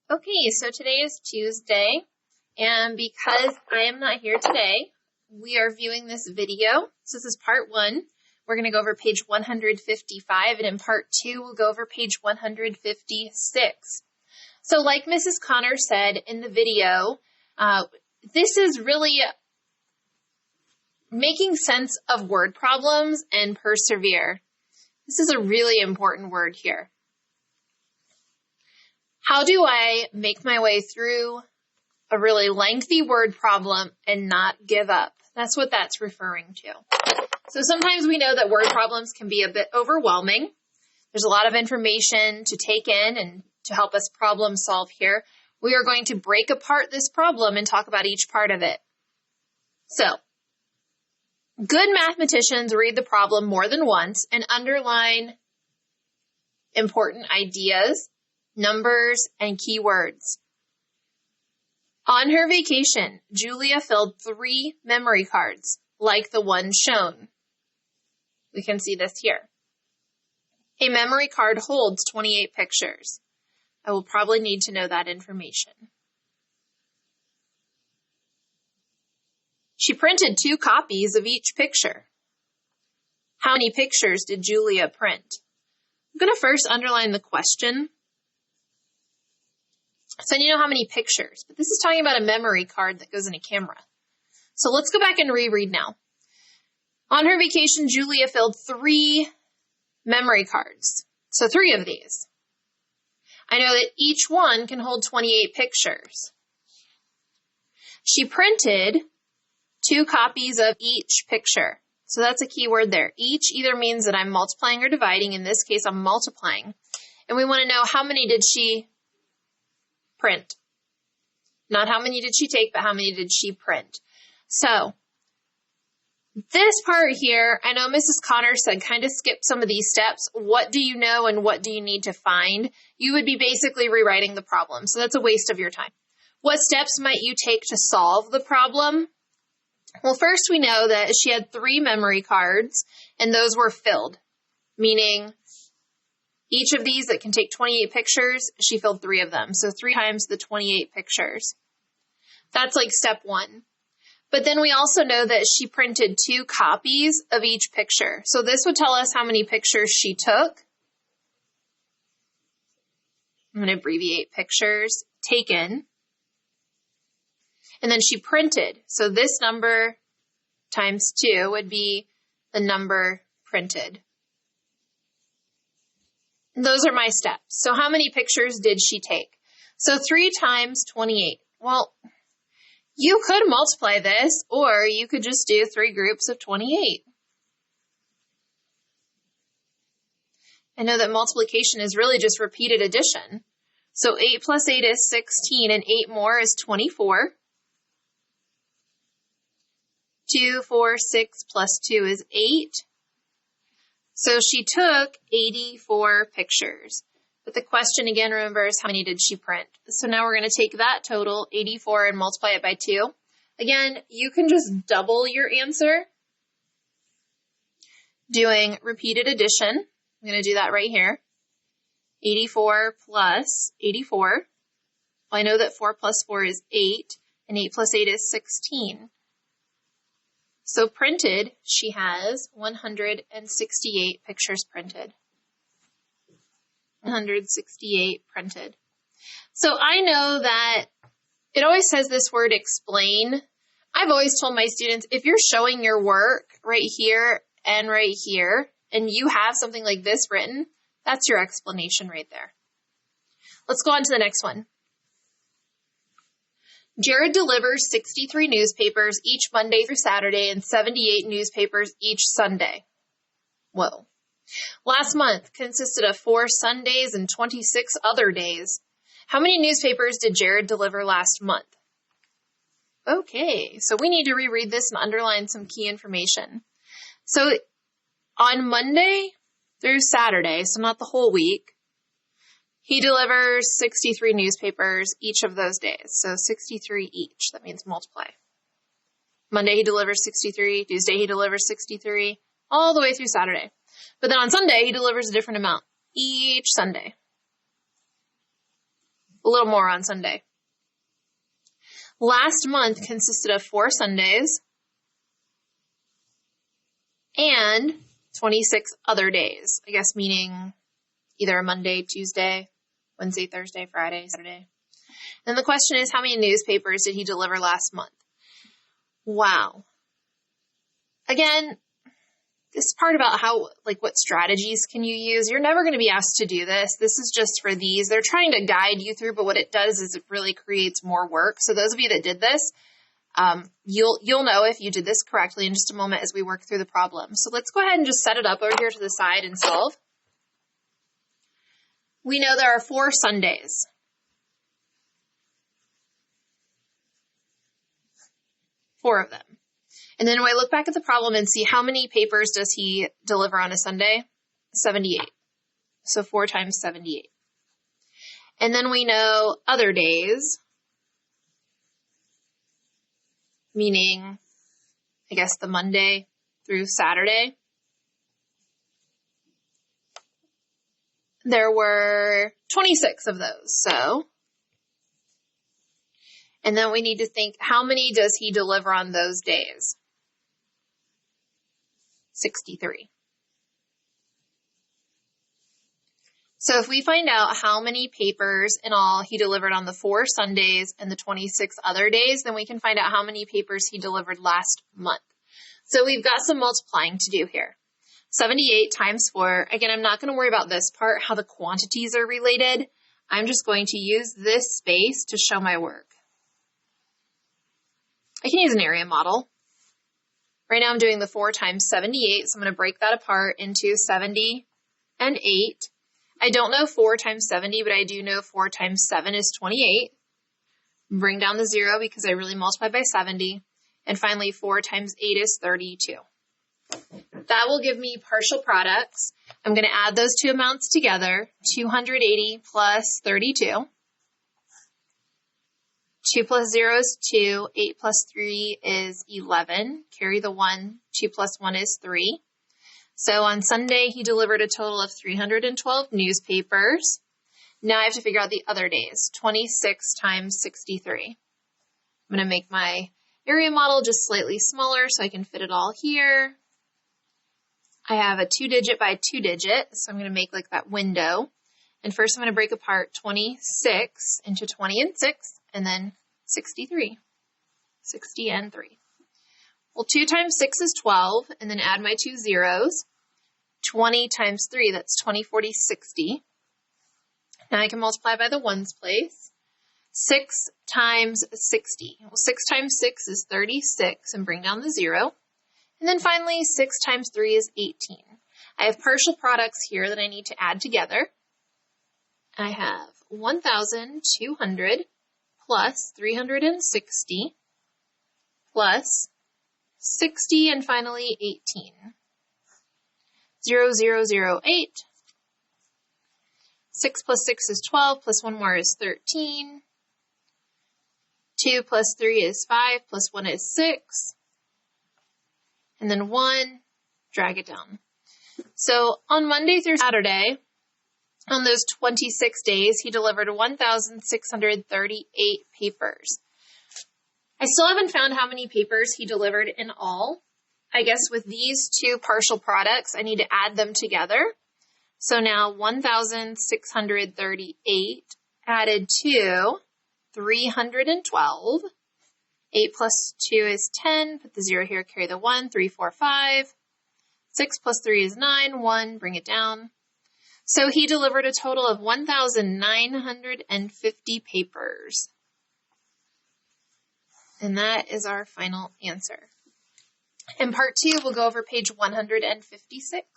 Okay, so today is Tuesday, and because I am not here today, we are viewing this video. So this is part 1. We're going to go over page 155, and in part 2, we'll go over page 156. So like Mrs. Connor said in the video, this is really making sense of word problems and persevere. This is a really important word here. How do I make my way through a really lengthy word problem and not give up? That's what that's referring to. So sometimes we know that word problems can be a bit overwhelming. There's a lot of information to take in and to help us problem solve here. We are going to break apart this problem and talk about each part of it. So, good mathematicians read the problem more than once and underline important ideas, numbers, and keywords. On her vacation, Julia filled 3 memory cards, like the one shown. We can see this here. A memory card holds 28 pictures. I will probably need to know that information. She printed 2 copies of each picture. How many pictures did Julia print? I'm going to first underline the question. So you know how many pictures, but this is talking about a memory card that goes in a camera. So let's go back and reread now. On her vacation, Julia filled 3 memory cards. So 3 of these. I know that each one can hold 28 pictures. She printed 2 copies of each picture. So that's a key word there. Each either means that I'm multiplying or dividing. In this case, I'm multiplying. And we want to know how many did she print. Not how many did she take, but how many did she print. So, this part here, I know Mrs. Connor said kind of skip some of these steps. What do you know and what do you need to find? You would be basically rewriting the problem. So that's a waste of your time. What steps might you take to solve the problem? Well, first we know that she had 3 memory cards and those were filled, meaning each of these that can take 28 pictures, she filled 3 of them. So 3 times the 28 pictures. That's like step 1. But then we also know that she printed 2 copies of each picture. So this would tell us how many pictures she took. I'm going to abbreviate pictures taken. And then she printed. So this number times 2 would be the number printed. Those are my steps. So how many pictures did she take? So 3 times 28. Well, you could multiply this, or you could just do 3 groups of 28. I know that multiplication is really just repeated addition. So 8 plus 8 is 16, and 8 more is 24. 2, 4, 6 plus 2 is 8. So she took 84 pictures. But the question again, remember, is how many did she print? So now we're going to take that total, 84, and multiply it by 2. Again, you can just double your answer doing repeated addition. I'm going to do that right here. 84 plus 84. Well, I know that 4 plus 4 is 8, and 8 plus 8 is 16. So printed, she has 168 pictures printed. 168 printed. So I know that it always says this word explain. I've always told my students, if you're showing your work right here, and you have something like this written, that's your explanation right there. Let's go on to the next one. Jared delivers 63 newspapers each Monday through Saturday and 78 newspapers each Sunday. Whoa. Last month consisted of 4 Sundays and 26 other days. How many newspapers did Jared deliver last month? Okay, so we need to reread this and underline some key information. So on Monday through Saturday, so not the whole week, he delivers 63 newspapers each of those days. So 63 each. That means multiply. Monday he delivers 63. Tuesday he delivers 63. All the way through Saturday. But then on Sunday he delivers a different amount each Sunday. a little more on Sunday. Last month consisted of 4 Sundays and 26 other days, I guess meaning either a Monday, Tuesday, Wednesday, Thursday, Friday, Saturday. And the question is, how many newspapers did he deliver last month? Wow. Again, this part about how, like, what strategies can you use? You're never going to be asked to do this. This is just for these. They're trying to guide you through, but what it does is it really creates more work. So those of you that did this, you'll know if you did this correctly in just a moment as we work through the problem. So let's go ahead and just set it up over here to the side and solve. We know there are 4 Sundays. Four of them. And then when I look back at the problem and see how many papers does he deliver on a Sunday? 78. So 4 times 78. And then we know other days, meaning, I guess, the Monday through Saturday. There were 26 of those, so. And then we need to think, how many does he deliver on those days? 63. So if we find out how many papers in all he delivered on the 4 Sundays and the 26 other days, then we can find out how many papers he delivered last month. So we've got some multiplying to do here. 78 times 4. Again, I'm not going to worry about this part, how the quantities are related. I'm just going to use this space to show my work. I can use an area model. Right now I'm doing the 4 times 78, so I'm going to break that apart into 70 and 8. I don't know 4 times 70, but I do know 4 times 7 is 28. Bring down the 0 because I really multiplied by 70. And finally, 4 times 8 is 32. That will give me partial products. I'm going to add those two amounts together, 280 plus 32. 2 plus 0 is 2, 8 plus 3 is 11. Carry the 1, 2 plus 1 is 3. So on Sunday, he delivered a total of 312 newspapers. Now I have to figure out the other days, 26 times 63. I'm going to make my area model just slightly smaller so I can fit it all here. I have a 2-digit by 2-digit, so I'm going to make like that window. And first I'm going to break apart 26 into 20 and 6, and then 63. 60 and 3. Well, 2 times 6 is 12, and then add my 2 zeros. 20 times 3, that's 20, 40, 60. Now I can multiply by the ones place. 6 times 60. Well, 6 times 6 is 36, and bring down the 0. And then finally, 6 times 3 is 18. I have partial products here that I need to add together. I have 1,200 plus 360 plus 60 and finally 18. 0, 0, 0, 8. 6 plus 6 is 12, plus 1 more is 13. 2 plus 3 is 5, plus 1 is 6. And then 1, drag it down. So on Monday through Saturday, on those 26 days, he delivered 1,638 papers. I still haven't found how many papers he delivered in all. I guess with these two partial products, I need to add them together. So now 1,638 added to 312. 8 plus 2 is 10. Put the 0 here, carry the 1. 3, 4, 5. 6 plus 3 is 9. 1, bring it down. So he delivered a total of 1,950 papers. And that is our final answer. In part 2, we'll go over page 156.